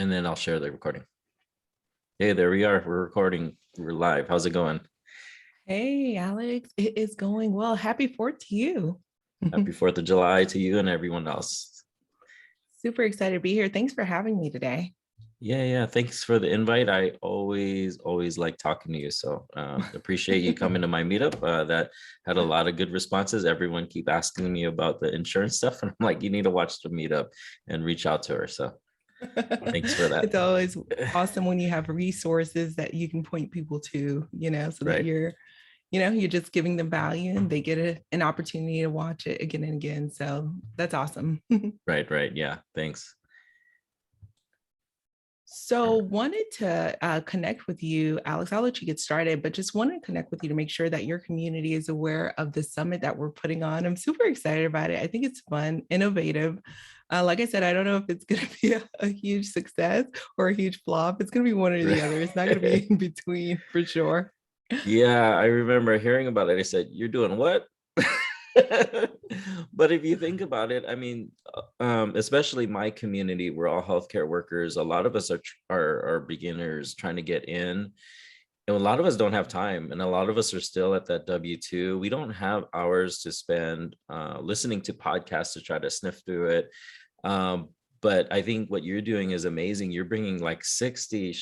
and then I'll share the recording. Hey, there we are. We're recording. We're live. How's it going? Hey, Alex, it is going well. Happy 4th to you. Happy 4th of July to you and everyone else. Super excited to be here. Thanks for having me today. Yeah. Thanks for the invite. I always like talking to you. So appreciate you coming to my meetup. That had a lot of good responses. Everyone keep asking me about the insurance stuff. And I'm like, you need to watch the meetup and reach out to her. So thanks for that. It's always awesome when you have resources that you can point people to, so that Right. you're just giving them value and they get an opportunity to watch it again and again. So that's awesome. Right. Yeah. Thanks. So wanted to connect with you, Alex. I'll let you get started, but just wanted to connect with you to make sure that your community is aware of the summit that we're putting on. I'm super excited about it. I think it's fun, innovative. Like I said, I don't know if it's going to be a huge success or a huge flop. It's going to be one or the other. It's not going to be in between for sure. Yeah, I remember hearing about it. I said, "You're doing what?" But if you think about it, I mean, especially my community, we're all healthcare workers. A lot of us are beginners trying to get in, and a lot of us don't have time, and a lot of us are still at that W-2. We don't have hours to spend listening to podcasts to try to sniff through it. Um, but I think what you're doing is amazing. You're bringing like 60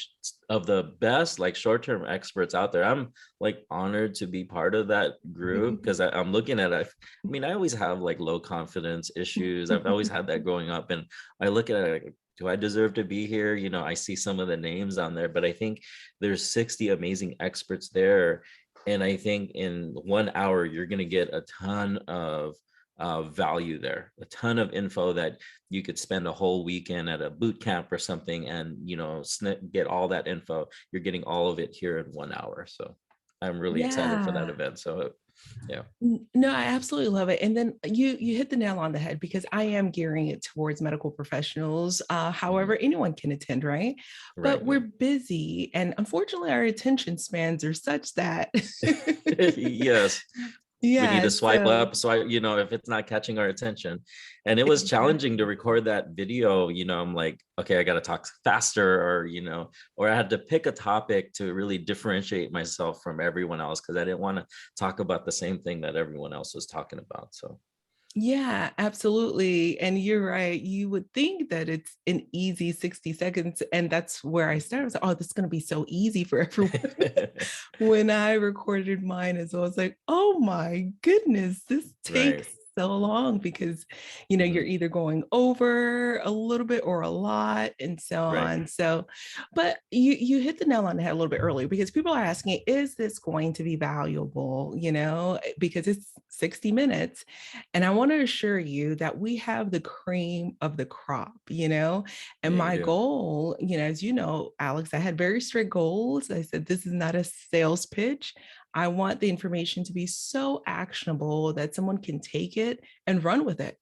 of the best like short-term experts out there. I'm like honored to be part of that group because I'm looking at it. I mean, I always have like low confidence issues. I've always had that growing up, and I look at it like, do I deserve to be here? I see some of the names on there, but I think there's 60 amazing experts there. And I think in 1 hour, you're going to get a ton of value there, a ton of info that you could spend a whole weekend at a boot camp or something and get all that info. You're getting all of it here in 1 hour. So I'm really excited for that Yeah. event. So yeah. No, I absolutely love it. And then you hit the nail on the head because I am gearing it towards medical professionals. However, anyone can attend, right? Right. But we're busy, and unfortunately, our attention spans are such that Yes, we need yeah. to swipe So up. So if it's not catching our attention. And it was challenging to record that video. I'm like, okay, I got to talk faster, or I had to pick a topic to really differentiate myself from everyone else because I didn't want to talk about the same thing that everyone else was talking about. So yeah, absolutely. And you're right. You would think that it's an easy 60 seconds. And that's where I started. I was like, oh, this is going to be so easy for everyone. When I recorded mine as well, I was like, oh my goodness, this Right. takes so long because, you're Mhm. either going over a little bit or a lot and so Right. on. So, but you hit the nail on the head a little bit earlier because people are asking, is this going to be valuable? Because it's 60 minutes. And I want to assure you that we have the cream of the crop, and Yeah, you my do. goal, as you know, Alex, I had very strict goals. I said, this is not a sales pitch. I want the information to be so actionable that someone can take it and run with it.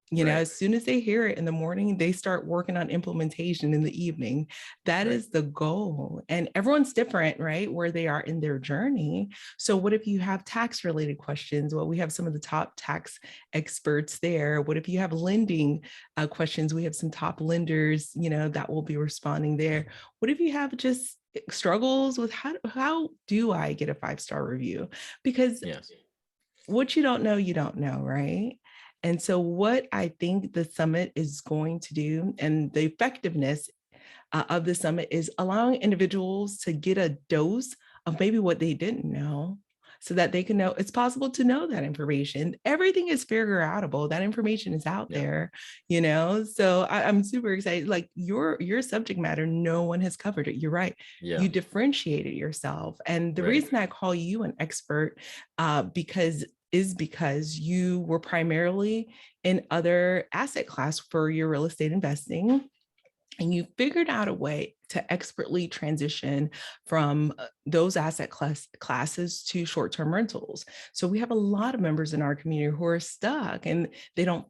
Right. As soon as they hear it in the morning, they start working on implementation in the evening. That Right. is the goal. And everyone's different, right? Where they are in their journey. So, what if you have tax related questions? Well, we have some of the top tax experts there. What if you have lending questions? We have some top lenders, that will be responding there. What if you have just struggles with how do I get a 5-star review? Because Yes. what you don't know, right? And so, what I think the summit is going to do and the effectiveness of the summit is allowing individuals to get a dose of maybe what they didn't know so that they can know it's possible to know that information. Everything is figure outable. That information is out Yeah. there. So I'm super excited. Like your subject matter, no one has covered it. You're right. Yeah. You differentiated yourself. And the Right. reason I call you an expert because you were primarily in other asset class for your real estate investing, and you figured out a way to expertly transition from those classes to short-term rentals. So we have a lot of members in our community who are stuck and they don't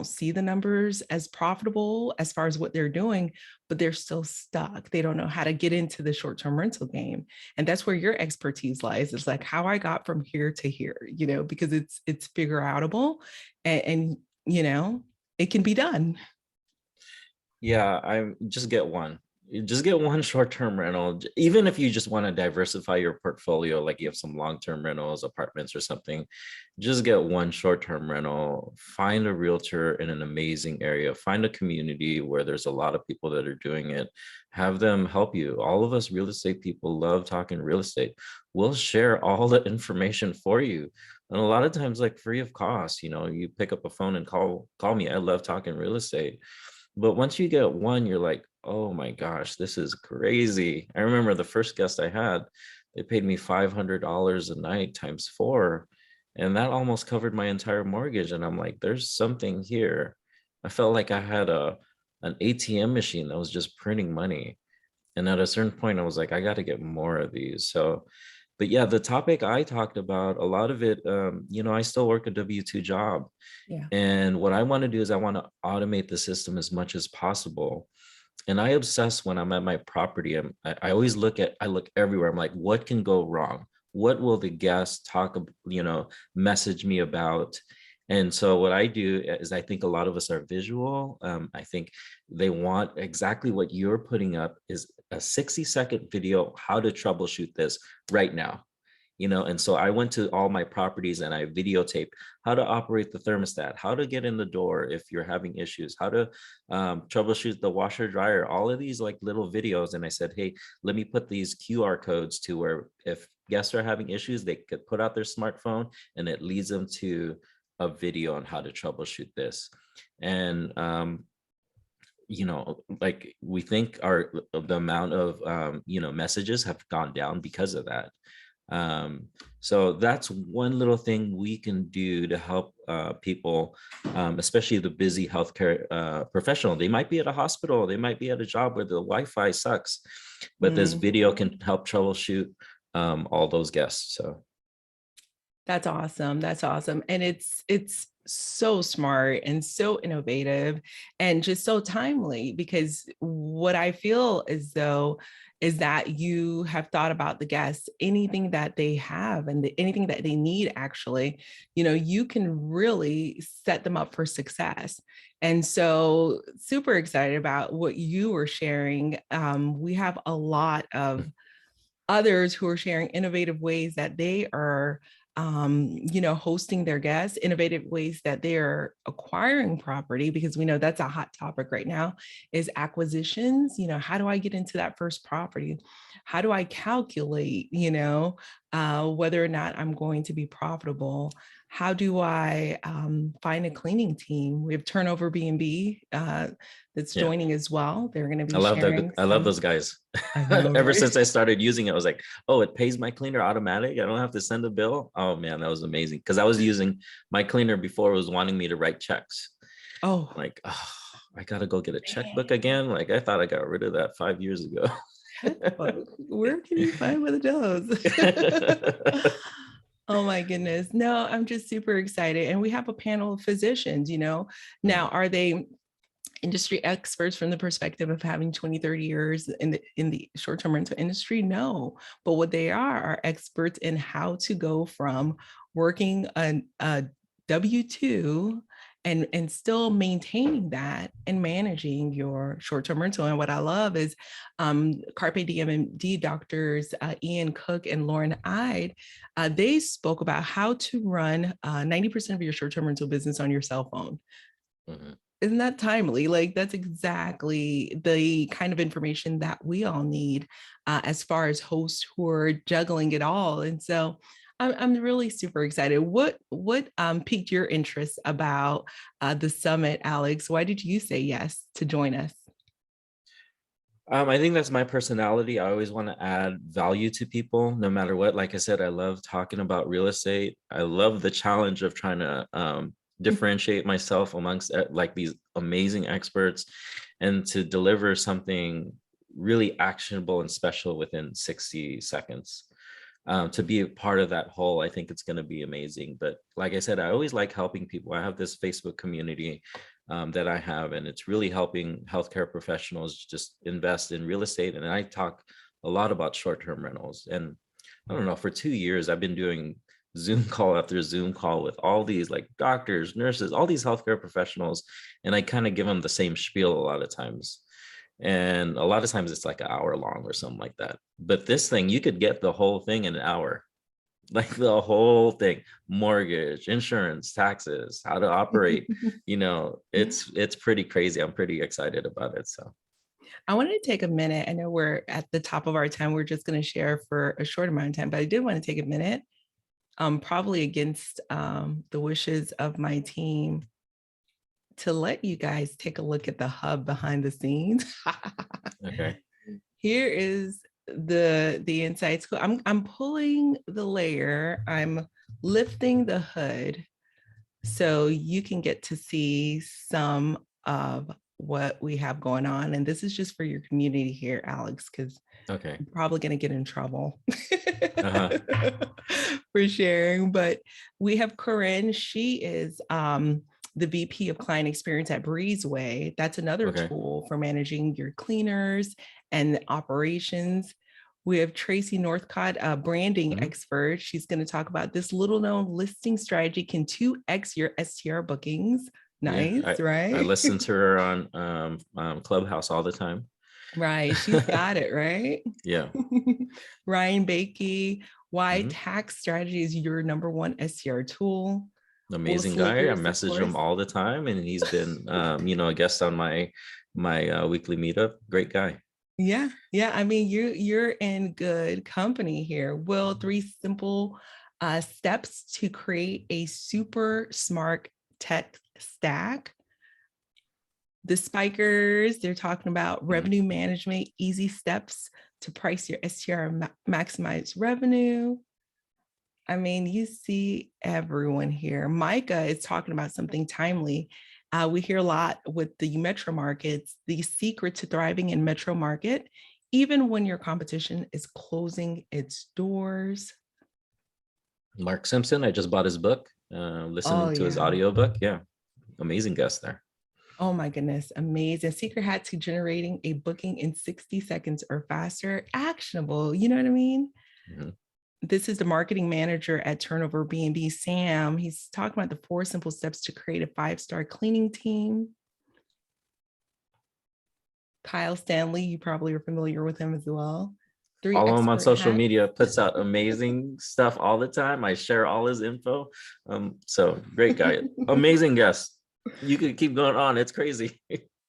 see the numbers as profitable as far as what they're doing, but they're still stuck. They don't know how to get into the short-term rental game. And that's where your expertise lies. It's like how I got from here to here, because it's figure outable and it can be done. Yeah, I'm just get one. You just get one short-term rental. Even if you just want to diversify your portfolio, like you have some long-term rentals, apartments or something, just get one short-term rental. Find a realtor in an amazing area. Find a community where there's a lot of people that are doing it. Have them help you. All of us real estate people love talking real estate. We'll share all the information for you. And a lot of times, like free of cost, you pick up a phone and call me. I love talking real estate. But once you get one, you're like, oh my gosh, this is crazy. I remember the first guest I had, they paid me $500 a night times four. And that almost covered my entire mortgage. And I'm like, there's something here. I felt like I had an ATM machine that was just printing money. And at a certain point, I was like, I got to get more of these. So, but yeah, the topic I talked about, a lot of it, I still work a W-2 job. Yeah. And what I want to do is I want to automate the system as much as possible. And I obsess when I'm at my property. I always I look everywhere. I'm like, what can go wrong? What will the guests message me about? And so what I do is I think a lot of us are visual. I think they want exactly what you're putting up is a 60-second video, how to troubleshoot this right now. And so I went to all my properties and I videotaped how to operate the thermostat, how to get in the door if you're having issues, how to troubleshoot the washer dryer, all of these like little videos. And I said, hey, let me put these QR codes to where if guests are having issues, they could put out their smartphone and it leads them to a video on how to troubleshoot this. And like we think the amount of messages have gone down because of that. So that's one little thing we can do to help people, especially the busy healthcare professional. They might be at a hospital, they might be at a job where the Wi-Fi sucks, but this Mm. video can help troubleshoot all those guests. So That's awesome. That's awesome. And it's so smart and so innovative and just so timely, because what I feel as though is that you have thought about the guests, anything that they have and anything that they need, actually, you can really set them up for success. And so super excited about what you were sharing. We have a lot of others who are sharing innovative ways that they are hosting their guests, innovative ways that they are acquiring property, because we know that's a hot topic right now, is acquisitions. How do I get into that first property? How do I calculate, whether or not I'm going to be profitable? How do I find a cleaning team? We have Turnover B&B that's yeah, joining as well. They're going to I be love that. sharing I love some. those guys. I know, Ever right? since I started using it, I was like, oh, it pays my cleaner automatic. I don't have to send a bill. Oh man, that was amazing. Because I was using my cleaner before, was wanting me to write checks. Oh, Like, oh, I gotta go get a checkbook man. again. Like I thought I got rid of that 5 years ago. Checkbook. Where can you find one of those? Oh my goodness. No, I'm just super excited. And we have a panel of physicians. Now, Mm, are they industry experts from the perspective of having 20, 30 years in the short-term rental industry? No. But what they are experts in how to go from working a W-2 and still maintaining that and managing your short-term rental. And what I love is Carpe Diem MD doctors Ian Cook and Lauren Ide. They spoke about how to run 90% of your short-term rental business on your cell phone. mhm. Isn't that timely? Like, that's exactly the kind of information that we all need as far as hosts who are juggling it all. And so I'm really super excited. What piqued your interest about the summit, Alex? Why did you say yes to join us? I think that's my personality. I always want to add value to people, no matter what. Like I said, I love talking about real estate. I love the challenge of trying to differentiate myself amongst like these amazing experts, and to deliver something really actionable and special within 60 seconds. To be a part of that whole, I think it's going to be amazing. But like I said, I always like helping people. I have this Facebook community that I have, and it's really helping healthcare professionals just invest in real estate. And I talk a lot about short-term rentals. And I don't know, for 2 years, I've been doing Zoom call after Zoom call with all these like doctors, nurses, all these healthcare professionals, and I kind of give them the same spiel a lot of times. And a lot of times it's like an hour long or something like that. But this thing, you could get the whole thing in an hour, like the whole thing: mortgage, insurance, taxes, how to operate. It's pretty crazy. I'm pretty excited about it. So I wanted to take a minute. I know we're at the top of our time. We're just going to share for a short amount of time, but I did want to take a minute, probably against the wishes of my team, to let you guys take a look at the hub behind the scenes. okay. Here is the inside scoop. I'm pulling the layer. I'm lifting the hood so you can get to see some of what we have going on. And this is just for your community here, Alex, because Okay. I'm probably going to get in trouble Uh-huh. for sharing. But we have Corinne. She is the VP of Client Experience at Breezeway. That's another Okay. tool for managing your cleaners and operations. We have Tracy Northcott, a branding Mhm. expert. She's going to talk about this little known listing strategy can 2x your STR bookings. Yeah, Nice, I right? listen to her on Clubhouse all the time. Right. She's got it, right? Yeah. Ryan Bakey, why Mhm. tax strategy is your number one STR tool. Will Amazing guy. I Slingers, of message him course. all the time, and he's been a guest on my weekly meetup. Great guy. Yeah, yeah. I mean, you're in good company here. Will, three simple steps to create a super smart tech stack. The spikers, they're talking about Mhm. revenue management, easy steps to price your STR, maximize revenue. I mean, you see everyone here. Micah is talking about something timely. We hear a lot with the metro markets, the secret to thriving in metro market, even when your competition is closing its doors. Mark Simpson, I just bought his book, Oh, listening to his yeah. audiobook. Yeah, amazing guest there. Oh, my goodness. Amazing. Secret hat to generating a booking in 60 seconds or faster. Actionable. You know what I mean? Mhm. This is the marketing manager at Turnover B&B, Sam. He's talking about the 4 simple steps to create a 5-star cleaning team. Kyle Stanley, you probably are familiar with him as well. 3 Follow him on expert social hacks. media. Puts out amazing stuff all the time. I share all his info. So great guy, amazing guest. You could keep going on. It's crazy.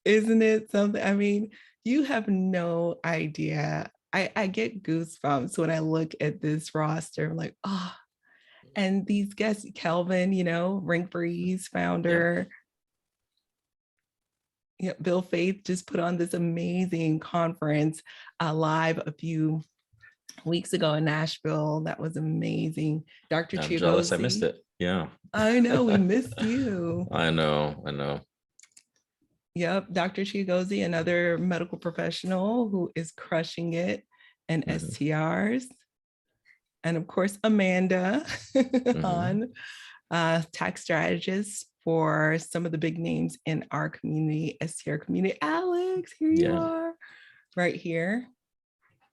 Isn't it something? I mean, you have no idea. I get goosebumps when I look at this roster. I'm like, oh, and these guests, Kelvin, Rink Breeze Yeah. founder, yeah, Bill Faith just put on this amazing conference live a few weeks ago in Nashville. That was amazing. Dr. I'm jealous I missed Chiagozi. it. Yeah. I know we missed you. I know. I know. Yep, Dr. Chiagozi, another medical professional who is crushing it in Mhm. STRs. And of course, Amanda Mhm. on tax strategist for some of the big names in our community, STR community. Alex, here you Yeah. are, right here.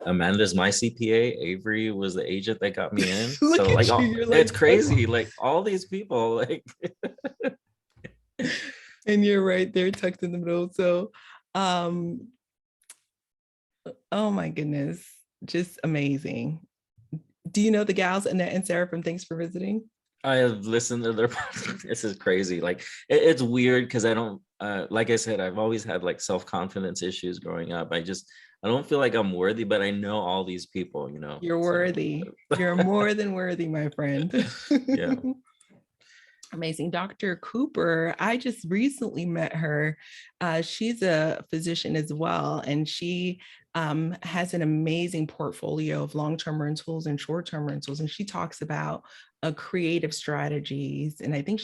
Amanda's my CPA. Avery was the agent that got me in. Look So like, at you, you're it's like, crazy. Like all these people, like and you're right there tucked in the middle. So, um, oh my goodness, just amazing. Do you know the gals, Annette and Sarah from Thanks for Visiting? I have listened to their this is crazy. Like it's weird because I don't like I said, I've always had like self-confidence issues growing up. I don't feel like I'm worthy, but I know all these people. You're So worthy. You're more than worthy, my friend. yeah. Amazing. Dr. Cooper, I just recently met her. She's a physician as well, and she has an amazing portfolio of long-term rentals and short-term rentals. And she talks about creative strategies. And I think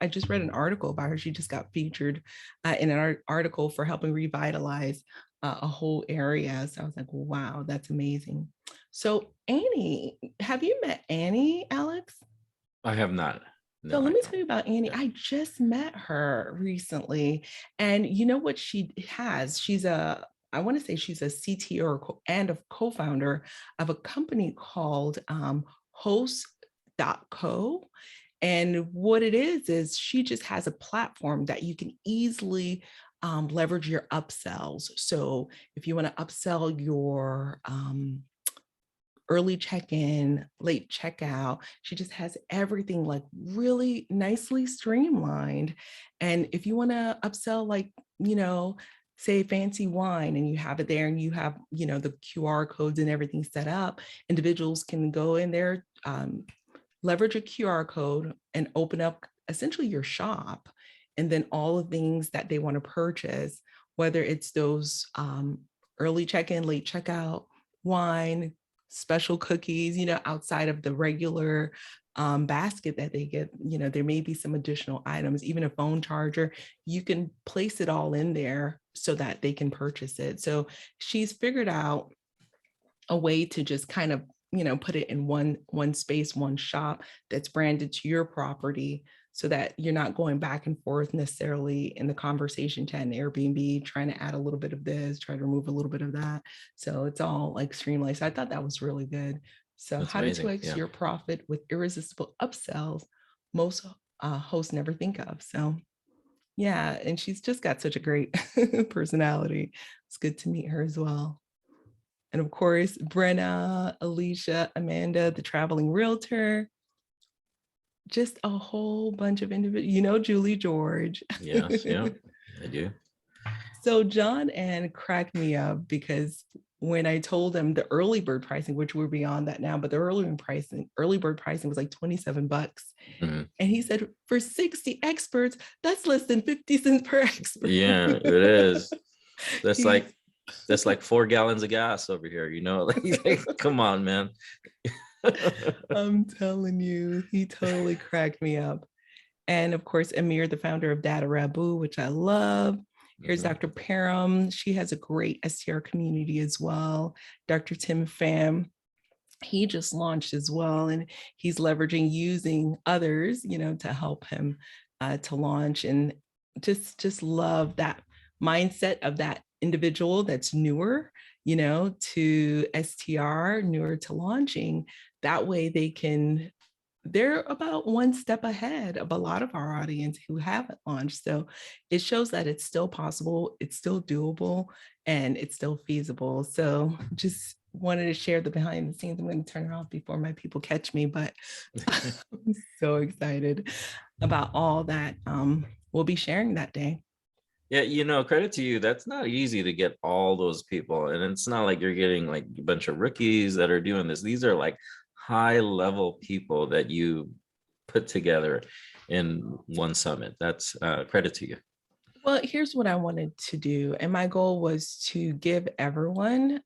I just read an article about her. She just got featured in an article for helping revitalize a whole area. So I was like, wow, that's amazing. So Annie, have you met Annie, Alex? I have not. So No, I let me don't. tell you about Annie. Yeah. I just met her recently. And you know what she has? I want to say she's a CTO and a co-founder of a company called Host. .co. And what it is she just has a platform that you can easily leverage your upsells. So if you want to upsell your early check-in, late checkout, she just has everything like really nicely streamlined. And if you want to upsell, like, say fancy wine, and you have it there, and you have, the QR codes and everything set up, individuals can go in there, leverage a QR code and open up essentially your shop. And then all the things that they want to purchase, whether it's those early check-in, late checkout, wine, special cookies, outside of the regular basket that they get, there may be some additional items, even a phone charger. You can place it all in there so that they can purchase it. So she's figured out a way to just kind of, put it in one space, one shop that's branded to your property, so that you're not going back and forth necessarily in the conversation chat and Airbnb, trying to add a little bit of this, try to remove a little bit of that. So it's all like streamlined. So I thought that was really good. So That's how to amazing. 2x Yeah. your profit with irresistible upsells most hosts never think of. So yeah, and she's just got such a great personality. It's good to meet her as well. And of course, Brenna, Alicia, Amanda, the traveling realtor, just a whole bunch of individuals, Julie George. Yes. Yeah. I do. So John and cracked me up because when I told him the early bird pricing, which we're beyond that now, but the early bird pricing was like $27. Mhm. And he said, for 60 experts, that's less than 50 cents per expert. Yeah, it is. That's He- like 4 gallons of gas over here, like, come on, man. I'm telling you, he totally cracked me up. And of course, Amir, the founder of Data Rabu, which I love. Here's Mhm. Dr. Param. She has a great STR community as well. Dr. Tim Pham, he just launched as well, and he's leveraging using others, to help him to launch. And just love that mindset of that individual that's newer, to STR, newer to launching. That way they're about one step ahead of a lot of our audience who haven't launched. So it shows that it's still possible, it's still doable, and it's still feasible. So just wanted to share the behind the scenes. I'm going to turn it off before my people catch me, but I'm so excited about all that we'll be sharing that day. Yeah, credit to you. That's not easy to get all those people. And it's not like you're getting like a bunch of rookies that are doing this. These are like high level people that you put together in one summit. That's credit to you. Well, here's what I wanted to do. And my goal was to give everyone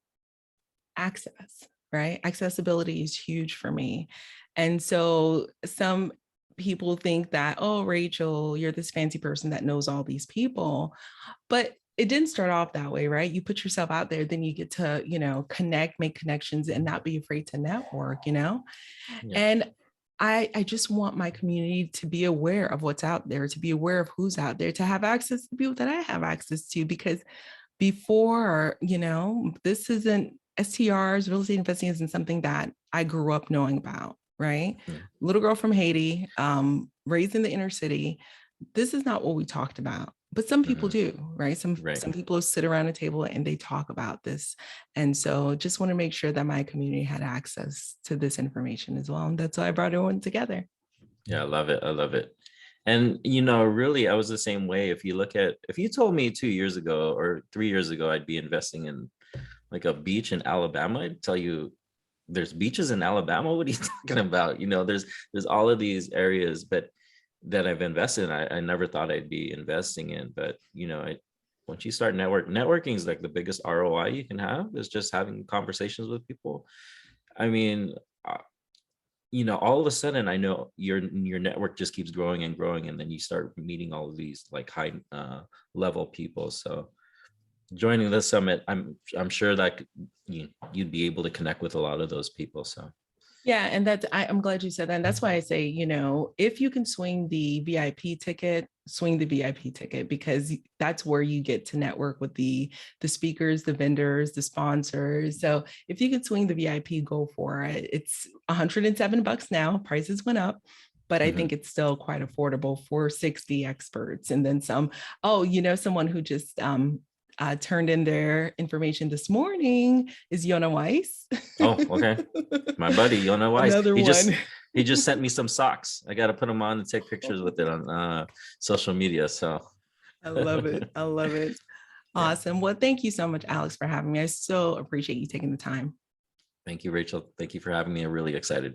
access, right? Accessibility is huge for me. And so some people think that, oh, Rachel, you're this fancy person that knows all these people. But it didn't start off that way, right? You put yourself out there, then you get to, connect, make connections, and not be afraid to network. Yeah. And I just want my community to be aware of what's out there, to be aware of who's out there, to have access to people that I have access to, because before, this isn't STRs, real estate investing isn't something that I grew up knowing about, right? Mm. Little girl from Haiti, raised in the inner city. This is not what we talked about, but some people Mhm. do, right? Some Right. people sit around a table and they talk about this. And so just want to make sure that my community had access to this information as well. And that's why I brought everyone together. Yeah, I love it. I love it. And really, I was the same way. If you told me 2 years ago or 3 years ago, I'd be investing in like a beach in Alabama, I'd tell you there's beaches in Alabama. What are you talking about? There's all of these areas, but that I've invested in, I never thought I'd be investing in. But once you start networking is like the biggest ROI you can have, is just having conversations with people. I mean, all of a sudden, I know your network just keeps growing and growing, and then you start meeting all of these like high level people. So joining this summit, I'm sure that you'd be able to connect with a lot of those people. So Yeah, and I'm glad you said that. And that's why I say, if you can swing the VIP ticket, swing the VIP ticket, because that's where you get to network with the speakers, the vendors, the sponsors. So if you could swing the VIP, go for it. It's $107 now. Prices went up, but I think Mhm. it's still quite affordable for 60 experts and then some. Oh, someone who just turned in their information this morning is Yona Weiss. Oh, okay. My buddy, you know why? Another He one. just he just sent me some socks. I got to put them on and take pictures with it on social media. So I love it. I love it. yeah. Awesome. Well, thank you so much, Alex, for having me. I so appreciate you taking the time. Thank you, Rachel. Thank you for having me. I'm really excited.